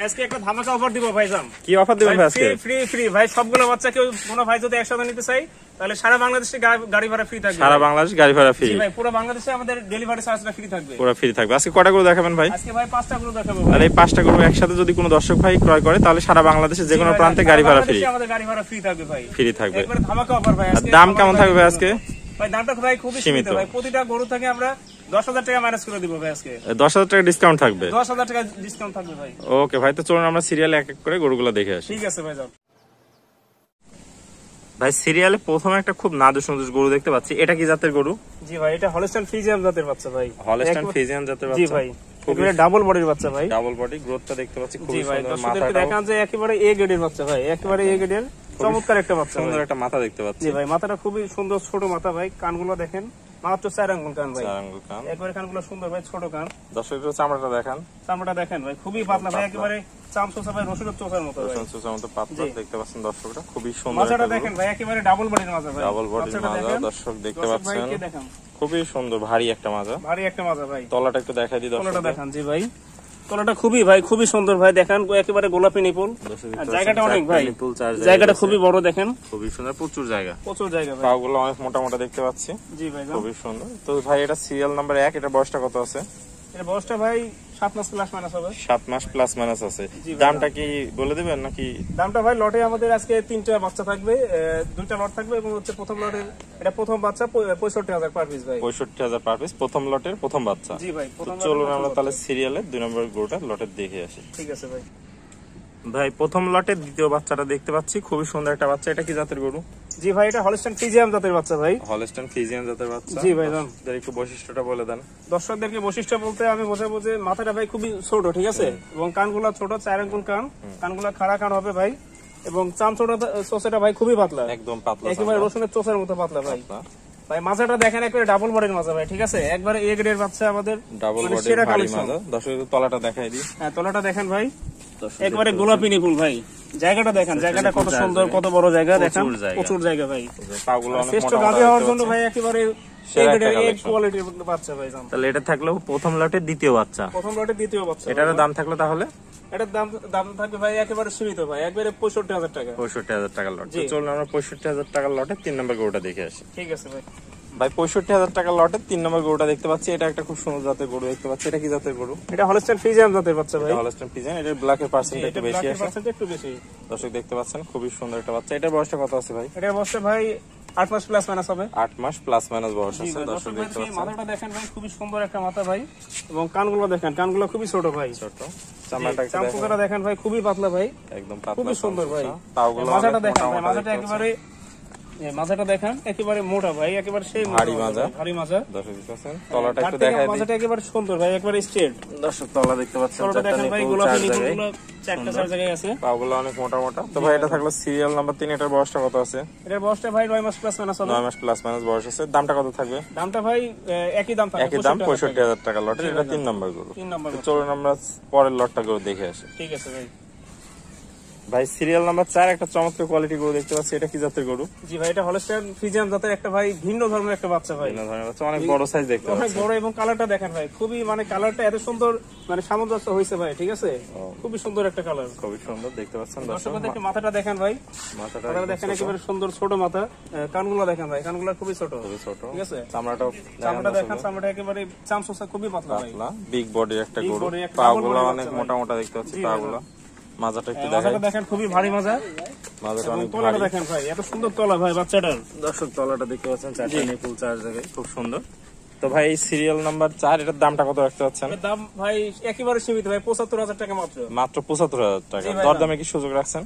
আজকে একটা ধামাকা অফার দিব ভাইজান। কি অফার দিবেন ভাই আজকে? ফ্রি ভাই, সবগুলো বাচ্চা কেউ কোনো ভাই যদি একসাথে নিতে চাই তাহলে সারা বাংলাদেশে গাড়ি ভাড়া ফ্রি থাকবে। সারা বাংলাদেশ গাড়ি ভাড়া ফ্রি? ভাই পুরো বাংলাদেশে আমাদের ডেলিভারি চার্জটা ফ্রি থাকবে। পুরো ফ্রি থাকবে। আজকে কয়টা করে দেখাবেন ভাই? আজকে ভাই 5টা করে দেখাবো। আর এই 5টা করে একসাথে যদি কোনো দর্শক ভাই ক্রয় করে তাহলে সারা বাংলাদেশে যে কোনো প্রান্তে গাড়ি ভাড়া ফ্রি? আমাদের গাড়ি ভাড়া ফ্রি থাকবে ভাই, ফ্রি থাকবে। একবারে ধামাকা অফার ভাই। আর দাম কেমন থাকবে ভাই আজকে? ভাই দামটা ভাই খুবই সীমিত ভাই, প্রতিটা গরু থেকে আমরা 10,000 টাকা মাইনাস করে দিব ভাই আজকে। 10,000 টাকা ডিসকাউন্ট থাকবে? 10,000 টাকা ডিসকাউন্ট থাকবে ভাই। ওকে ভাই, তো চলুন আমরা সিরিয়ালে এক এক করে গরুগুলো দেখে আসি। ঠিক আছে ভাই, যাও ভাই। সিরিয়ালে প্রথমে একটা খুব নাদুস নাদুস গরু দেখতে পাচ্ছি, এটা কি জাতের গরু? জি ভাই, এটা হলস্টাইন ফ্রিজিয়ান জাতের বাচ্চা ভাই। হলস্টাইন ফ্রিজিয়ান জাতের বাচ্চা? জি ভাই, খুবই ডাবল বডির বাচ্চা ভাই। ডাবল বডি, গ্রোথটা দেখতে পাচ্ছি খুব সুন্দর। মাথাটা দেখান যে একেবারে এ গ্রেডের বাচ্চা ভাই, একেবারে এ গ্রেডের চমৎকার একটা বাচ্চা, সুন্দর একটা মাথা দেখতে পাচ্ছি। জি ভাই, মাথাটা খুবই সুন্দর, ছোট মাথা ভাই। কানগুলো দেখেন, মাত্র 4 আঙ্গুল কান ভাই, 4 আঙ্গুল কান, একবারে কানগুলো সুন্দর ভাই, ছোট কান। দর্শকদের চামড়াটা দেখান। চামড়াটা দেখেন ভাই, খুবই পাতলা ভাই, একেবারে চামচোচা ভাই, রসুনের চোখার মতো ভাই, রসুনের মতো পাতলা দেখতে পাচ্ছেন দর্শকরা। খুবই সুন্দর। মাথাটা দেখেন ভাই, একেবারে ডাবল বডির মাজা ভাই, ডাবল বডির মাজা দর্শক দেখতে পাচ্ছেন। খুবই সুন্দর, ভারী একটা মাজা, ভারী একটা মাজা ভাই। তলাটা একটু দেখাই দিই দর্শক। তলাটা দেখান। জি ভাই, তলাটা খুবই ভাই, খুবই সুন্দর ভাই, দেখেন একেবারে গোলাপি নিপুল। জায়গাটা অনেক ভাই, জায়গাটা খুবই বড়, দেখেন খুবই সুন্দর, প্রচুর জায়গা, প্রচুর জায়গা ভাই। পাগুলো অনেক মোটা মোটা দেখতে পাচ্ছি। জি ভাই, খুবই সুন্দর। তো ভাই এটা সিরিয়াল নাম্বার 1, এটা বয়সটা কত আছে? এর বয়সটা ভাই 7 মাস প্লাস মাইনাস হবে। 7 মাস প্লাস মাইনাস আছে। দামটা কি বলে দিবেন নাকি? দামটা ভাই লটে আমাদের আজকে 3টা বাচ্চা থাকবে, 2টা লট থাকবে, এবং হচ্ছে প্রথম লটের এটা প্রথম বাচ্চা 65,000 পার পিস ভাই। 65,000 পার পিস প্রথম লটের প্রথম বাচ্চা? জি ভাই। চলুন আমরা তাহলে সিরিয়ালের 2 নম্বর গরুটা লটের দেখে আসি। ঠিক আছে ভাই। ভাই প্রথম লটের দ্বিতীয় বাচ্চাটা দেখতে পাচ্ছি, খুবই সুন্দর একটা বাচ্চা। এটা কি জাতের গরু? জি ভাই, এটা হলস্টাইন ফ্রিজিয়ান জাতের বাচ্চা ভাই। হলস্টাইন ফ্রিজিয়ান জাতের বাচ্চা? জি ভাই। একটু বৈশিষ্ট্যটা বলে দেন দর্শকদেরকে। বৈশিষ্ট্য বলতে আমি বোঝাবো যে মাথাটা ভাই খুবই ছোট, ঠিক আছে, এবং কানগুলা ছোট, 4 আঙ্গুল কান, কানগুলা খাড়া কান হবে ভাই, এবং চোষাটা ভাই খুবই পাতলা, একদম পাতলা, একেবারে রসুনের চোষার মতো পাতলা ভাই। ভাই মাথাটা দেখেন, একবারে ডাবল বডির মাজা ভাই, ঠিক আছে, একবারে এ গ্রেডের বাচ্চা আমাদের, ডাবল বডির ভারী মাজা। দর্শকদের তলাটা দেখাই দিই। হ্যাঁ, তলাটা দেখেন ভাই, একবারে গোলাপি নিপুল ভাই। জায়গাটা দেখেন, জায়গাটা কত সুন্দর, কত বড় জায়গা দেখেন, প্রচুর জায়গা ভাই। পাগুলো অনেক শ্রেষ্ঠ মোটা গাভী হওয়ার জন্য ভাই একেবারে এ গ্রেডের এ কোয়ালিটির বাচ্চা ভাই। তাহলে এটা থাকলো প্রথম লটের দ্বিতীয় বাচ্চা, প্রথম লটের দ্বিতীয় বাচ্চা। এটার দাম থাকলো তাহলে? এটার দাম থাকবে ভাই একেবারে সীমিত ভাই, একবারে 65,000 টাকা। 65,000 টাকার লট। চলুন আমরা 65,000 টাকার লটে 3 নম্বর গরুটা দেখে আসি। ঠিক আছে ভাই। ভাই 65,000 টাকার লটে 3 নম্বর গরুটা দেখতে পাচ্ছি, এটা একটা খুব সুন্দর জাতের গরু দেখতে পাচ্ছি। এটা কি জাতের গরু? এটা হলস্টাইন ফ্রিজিয়ান জাতের বাচ্চা ভাই। হলস্টাইন ফ্রিজিয়ান, এটার ব্ল্যাকের পার্সেন্ট একটু বেশি আছে, একটু বেশি। দর্শক দেখতে পাচ্ছেন, খুবই সুন্দর একটা বাচ্চা। এটার বয়সটা কত আছে ভাই? এটার বয়সটা ভাই 8 মাস প্লাস মাইনাস হবে। 8 মাস প্লাস মাইনাস বয়স আছে। দর্শক দেখতে পাচ্ছেন, মাথাটা দেখেন ভাই, খুবই সুন্দর একটা মাথা ভাই, এবং কানগুলো দেখেন, কানগুলো খুবই ছোট ভাই, ছোট। চামড়াটা দেখেন ভাই, খুবই পাতলা ভাই, একদম পাতলা, খুবই সুন্দর ভাই। মাথাটা দেখেন ভাই, মাথাটা একেবারে, মাথাটা দেখেন একেবারে মোটা ভাই, একেবারে সেই ভারী মাজা, ভারী মাজা। দর্শক দেখতে পাচ্ছেন, তলাটা একটু দেখাই দিই। মাথাটা একেবারে সুন্দর ভাই, একেবারে স্ট্রেট। দর্শক তলা দেখতে পাচ্ছেন, তলাটা দেখেন ভাই, গোলাপি নিপুলগুলো 4টা 4 জায়গায় আছে, পাগুলো অনেক মোটা মোটা। তো ভাই এটা থাকলো সিরিয়াল নাম্বার 3, এটার বয়সটা কত আছে? এটার বয়সটা ভাই 9 মাস প্লাস মাইনাস হবে। 9 মাস প্লাস মাইনাস বয়স আছে। দামটা কত থাকবে? দামটা ভাই একই দাম থাকবে, একই দাম 65,000 টাকা লটে। এটা 3 নম্বর গরু। 3 নম্বর। চলুন আমরা পরের লটটা গরু দেখে আসি। ঠিক আছে ভাই। ভাই সিরিয়াল নাম্বার 4, একটা চমৎকার কোয়ালিটি গরু দেখতে পাচ্ছি। এটা কি জাতের গরু? জি ভাই, এটা হলস্টাইন ফ্রিজিয়ান জাতের একটা ভাই, ভিন্ন ধরনের একটা বাচ্চা ভাই, ভিন্ন ধরনের বাচ্চা, অনেক বড় সাইজ দেখতে পাচ্ছি, অনেক বড়, এবং কালারটা দেখেন ভাই, খুবই মানে কালারটা এত সুন্দর, মানে সামঞ্জস্য হয়েছে ভাই, ঠিক আছে, খুবই সুন্দর একটা কালার, খুবই সুন্দর দেখতে পাচ্ছেন। দর্শক মাথাটা দেখেন ভাই, মাথাটা দেখেন একেবারে সুন্দর, ছোট মাথা। কানগুলো দেখেন ভাই, কানগুলো খুবই ছোট, ঠিক আছে, চামড়াটা দেখেন, চামড়াটা একেবারে চামচোচা, খুবই পাতলা ভাই, বিগ বডির একটা গরু। পাগুলো অনেক মোটা মোটা দেখতে পাচ্ছি, পাগুলো। মাজাটা একটু দেখেন, খুবই ভারী মাজা, মাজাটা অনেক তলাটা দেখেন ভাই, এত সুন্দর তলা ভাই বাচ্চাটার। দর্শক তলাটা দেখতে পাচ্ছেন, 4টা নিপুল 4 জায়গায়, খুব সুন্দর। তো ভাই সিরিয়াল নাম্বার 4, এটার দামটা কত রাখতে পারছেন? দাম ভাই একেবারে সীমিত ভাই, 75,000 টাকা মাত্র। মাত্র 75,000 টাকা। দরদামে কি সুযোগ রাখছেন?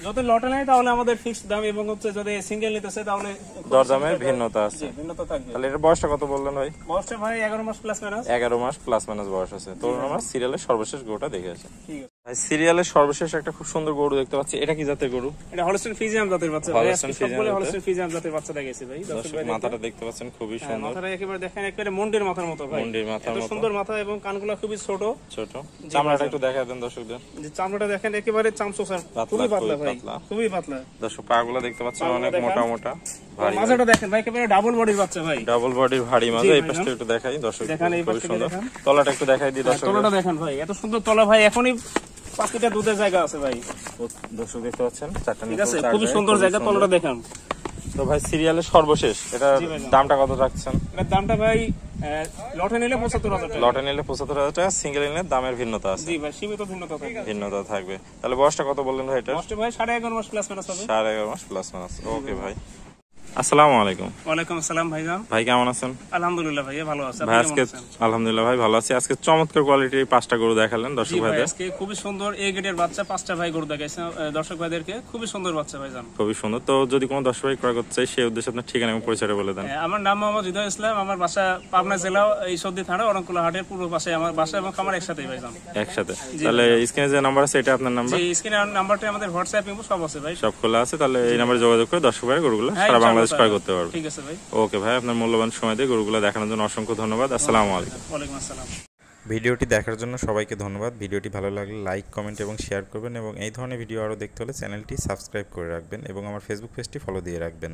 যদি লটে নেয় তাহলে আমাদের ফিক্সড দাম, এবং হচ্ছে যদি সিঙ্গেল নিতে চাই তাহলে দরদামের ভিন্নতা আছে। ভিন্নতা থাকবে। তাহলে এর বয়সটা কত বললেন ভাই? বয়সটা ভাই 11 মাস প্লাস মাইনাস। 11 মাস প্লাস মাইনাস বয়স আছে। তো আমরা সিরিয়ালের সর্বশেষ গরুটা দেখে আসি। ঠিক আছে ভাই সিরিয়ালের সর্বশেষ একটা খুব সুন্দর গরু দেখতে পাচ্ছি। এটা কি জাতের গরু? এটা হলস্টাইন ফ্রিজিয়ান জাতের বাচ্চা ভাই। হলস্টাইন ফ্রিজিয়ান জাতের বাচ্চা দেখাইছি ভাই। মাথাটা দেখতে পাচ্ছেন, খুবই সুন্দর। মাথাটা একেবারে দেখেন, একেবারে মন্ডের মাথার মতো ভাই, মন্ডের মাথার মতো, সুন্দর মাথা, এবং কানগুলো খুবই ছোট ছোট। চামড়াটা একটু দেখায় দেন দর্শকদের। যে চামড়াটা দেখেন, একেবারে চামচোচা, খুবই পাতলা ভাই, খুবই পাতলা। দর্শক পাগুলো দেখতে পাচ্ছেন, অনেক মোটা মোটা। মাথাটা দেখেন ভাই, একেবারে ডাবল বডির বাচ্চা ভাই, ডাবল বডির ভারী মাজা। এই পাশটা একটু দেখাই দর্শক, দেখেন এই খুবই পাশটা সুন্দর। দেখেন, তলাটা একটু দেখাই দিই দর্শক। তলাটা দেখেন ভাই, এত সুন্দর তলা ভাই, এখনই 5 লিটার দুধের জায়গা আছে ভাই। দর্শক দেখতে পাচ্ছেন চারটা ঠিক নিপুল আছে, চার খুবই জায়গায়, সুন্দর খুবই জায়গা, সুন্দর। তলটা দেখেন। তো ভাই সিরিয়ালের সর্বশেষ এটা জি ভাইজান। দামটা কত রাখছেন? এটার দামটা ভাই লটে নিলে 75,000 টাকা। লটে নিলে 75,000 টাকা, সিঙ্গেল নিলে দামের ভিন্নতা আছে, জি ভাই, সীমিত ভিন্নতা থাকবে। ভিন্নতা থাকবে। তাহলে বয়সটা কত বললেন ভাই এটা? কষ্টে ভাই 11.5 মাস প্লাস মাইনাস হবে। 11.5 মাস প্লাস মাইনাস। ওকে ভাই, আসসালামু আলাইকুম। ওয়ালাইকুম আসসালাম ভাইজান। ভাই কেমন আছেন? আলহামদুলিল্লাহ ভাইয়া ভালো আছে। ভাই আপনি আজকে কেমন আছেন? আলহামদুলিল্লাহ ভাই ভালো আছি। আজকে চমৎকার কোয়ালিটির 5টা গরু দেখালেন জি দর্শক ভাই, ভাইদের। আজকে খুবই সুন্দর এ গ্রেডের বাচ্চা 5টা ভাই গরু দেখাইছে দর্শক ভাইদেরকে। খুবই সুন্দর বাচ্চা ভাইজান। খুবই সুন্দর। তো যদি কোনো দর্শক ভাই ক্রয় করতে চাই সেই উদ্দেশ্যে আপনার ঠিকানা এবং পরিচয়টা বলে দেন। আমার নাম মোহাম্মদ হৃদয় ইসলাম। আমার বাসা পাবনা জেলা ঈশ্বরদী থানা অরণকুলা হাটের পূর্ব পাশে আমার বাসা এবং খামার একসাথেই ভাইজান। একসাথে। তাহলে স্ক্রিনে যে নাম্বার আছে এটা আপনার নাম্বার? জি, স্ক্রিনের নাম্বারটা আমাদের হোয়াটসঅ্যাপ ইমো সব আছে ভাই। সব খোলা আছে। তাহলে এই নাম্বারে যোগাযোগ করে দর্শক ভাই গরুগুলো হ্যাঁ, সারা বাংলাদেশ ইনশাআল্লাহ ক্রয় করতে পারবে। ঠিক আছে ভাই। ওকে ভাই, আপনার মূল্যবান সময় দিয়ে গরুগুলো দেখানোর জন্য অসংখ্য ধন্যবাদ। আসসালামু আলাইকুম। ওয়ালাইকুম আসসালাম। ভিডিওটি দেখার জন্য সবাইকে ধন্যবাদ। ভিডিওটি ভালো লাগলে লাইক, কমেন্ট এবং শেয়ার করবেন এবং এই ধরনের ভিডিও আরও দেখতে হলে চ্যানেলটি সাবস্ক্রাইব করে রাখবেন এবং আমার ফেসবুক পেজটি ফলো দিয়ে রাখবেন।